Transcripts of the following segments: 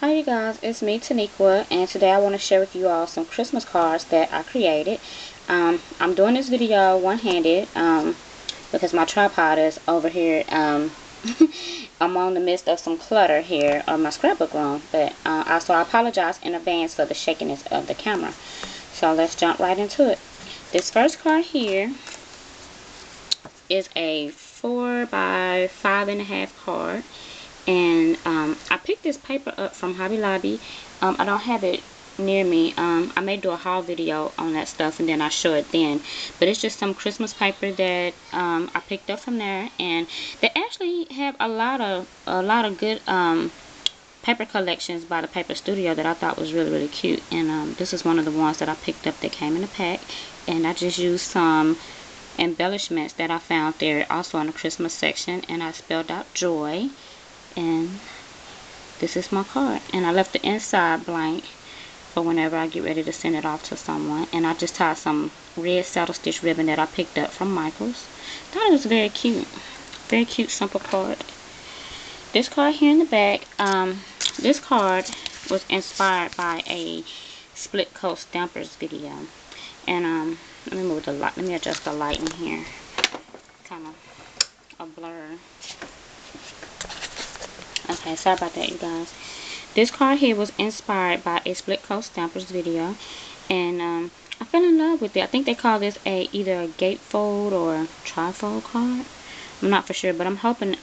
Hi you guys, it's me Taniqua, and today I want to share with you all some Christmas cards that I created. I'm doing this video one-handed because my tripod is over here. I'm on the midst of some clutter here on my scrapbook room, but also I apologize in advance for the shakiness of the camera. So let's jump right into it. This first card here is a 4 by 5.5 card. And I picked this paper up from Hobby Lobby. I don't have it near me. I may do a haul video on that stuff and then I'll show it then. But it's just some Christmas paper that I picked up from there, and they actually have a lot of good paper collections by the Paper Studio that I thought was really cute. And this is one of the ones that I picked up that came in a pack, and I just used some embellishments that I found there also in the Christmas section, and I spelled out joy. And this is my card, and I left the inside blank for whenever I get ready to send it off to someone. And I just tied some red saddle stitch ribbon that I picked up from Michael's. Thought it was very cute, simple card. This card here in the back, this card was inspired by a split coat stampers video. And let me move the light, let me adjust the lighting here, kind of a blur. Okay, sorry about that, you guys. This card here was inspired by a split coat stampers video, and I fell in love with it. I think they call this either a gatefold or a trifold card. I'm not for sure, but I'm hoping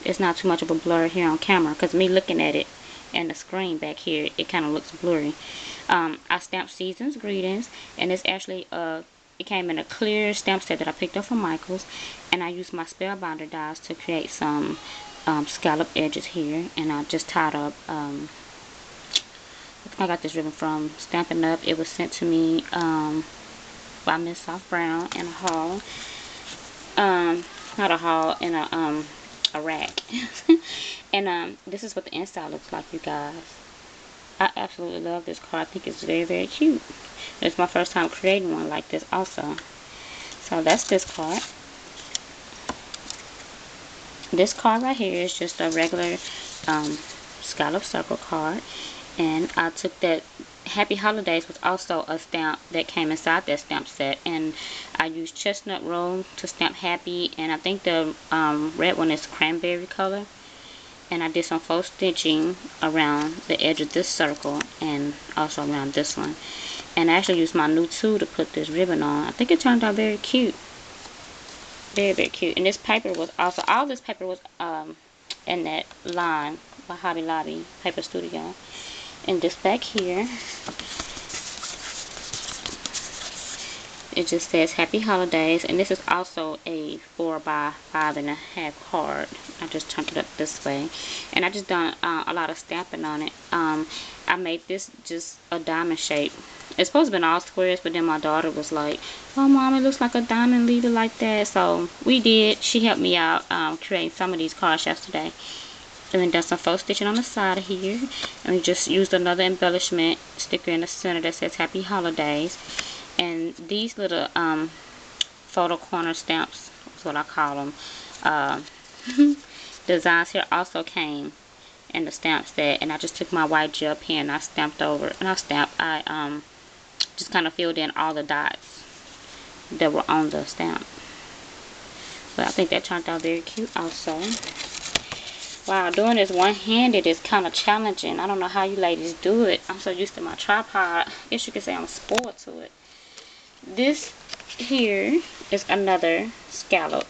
it's not too much of a blur here on camera, because me looking at it and the screen back here, it kind of looks blurry. I stamped Season's Greetings, and it's actually it came in a clear stamp set that I picked up from Michael's, and I used my Spellbinder dies to create some scallop edges here. And I just tied up, I got this ribbon from Stampin' Up. It was sent to me by Miss Soft Brown in a haul, not a haul, in a rack. And this is what the inside looks like, you guys. I absolutely love this card. I think it's very cute. It's my first time creating one like this also. So that's this card. This card right here is just a regular scallop circle card, and I took that Happy Holidays was also a stamp that came inside that stamp set, and I used chestnut roll to stamp happy, and I think the red one is cranberry color. And I did some faux stitching around the edge of this circle and also around this one, and I actually used my new tool to put this ribbon on. I think it turned out very cute. Very cute. And this paper was also, all this paper was in that line by Hobby Lobby Paper Studio. And this back here, it just says Happy Holidays, and this is also a 4 by 5.5 card. I just turned it up this way, and I just done a lot of stamping on it. I made this just a diamond shape. It's supposed to be all squares, but then my daughter was like, "Oh, Mom, it looks like a diamond, leave it like that." So we did. She helped me out creating some of these cards yesterday. And then done some faux stitching on the side of here, and we just used another embellishment sticker in the center that says Happy Holidays. And these little photo corner stamps is what I call them. Designs here also came in the stamp set, and I just took my white gel pen and I stamped over, and I just kind of filled in all the dots that were on the stamp. But I think that turned out very cute also. Wow, doing this one-handed is kind of challenging. I don't know how you ladies do it. I'm so used to my tripod. I guess you could say I'm spoiled to it. This here is another scallop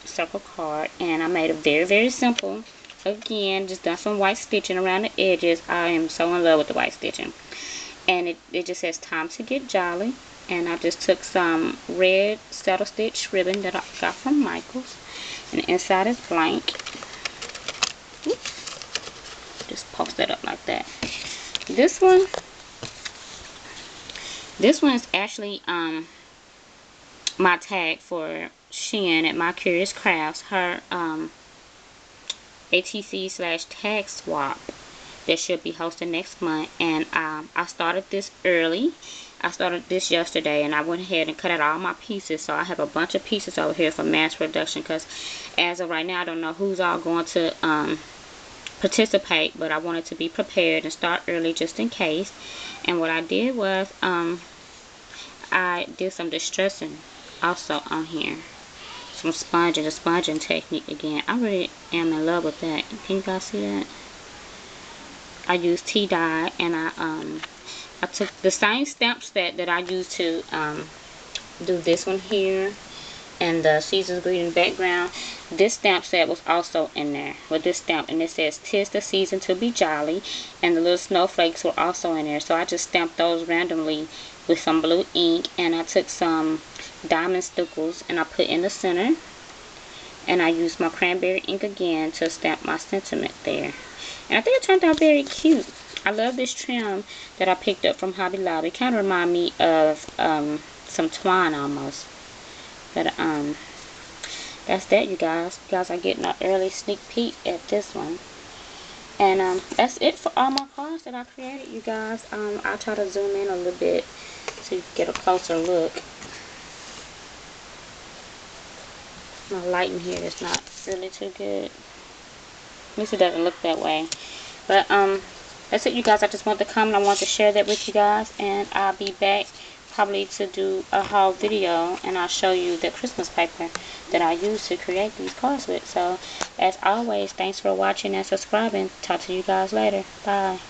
circle card, and I made it very simple. Again, just done some white stitching around the edges. I am so in love with the white stitching. And it just says Time to Get Jolly. And I just took some red saddle stitch ribbon that I got from Michael's, and the inside is blank. Oops. Just post that up like that. This one is actually my tag for Shein at My Curious Crafts, her ATC/tag swap that should be hosted next month. And I started this early. I started this yesterday, and I went ahead and cut out all my pieces, so I have a bunch of pieces over here for mass production, because as of right now I don't know who's all going to participate, but I wanted to be prepared and start early just in case. And what I did was I did some distressing also on here, some sponging, the sponging technique again. I really am in love with that. Can you guys see that? I used tea dye, and I took the same stamp set that I used to do this one here and the season's greeting background. This stamp set was also in there with this stamp, and it says "'Tis the season to be jolly," and the little snowflakes were also in there. So I just stamped those randomly with some blue ink, and I took some diamond stickles and I put in the center, and I used my cranberry ink again to stamp my sentiment there. And I think it turned out very cute. I love this trim that I picked up from Hobby Lobby. It kind of remind me of some twine almost. But that's that, you guys. You guys are getting an early sneak peek at this one. And that's it for all my cards that I created, you guys. I'll try to zoom in a little bit so you can get a closer look. My lighting here is not really too good. At least it doesn't look that way. But that's it, you guys. I just wanted to come and I wanted to share that with you guys, and I'll be back probably to do a haul video, and I'll show you the Christmas paper that I use to create these cards with. So as always, thanks for watching and subscribing. Talk to you guys later. Bye.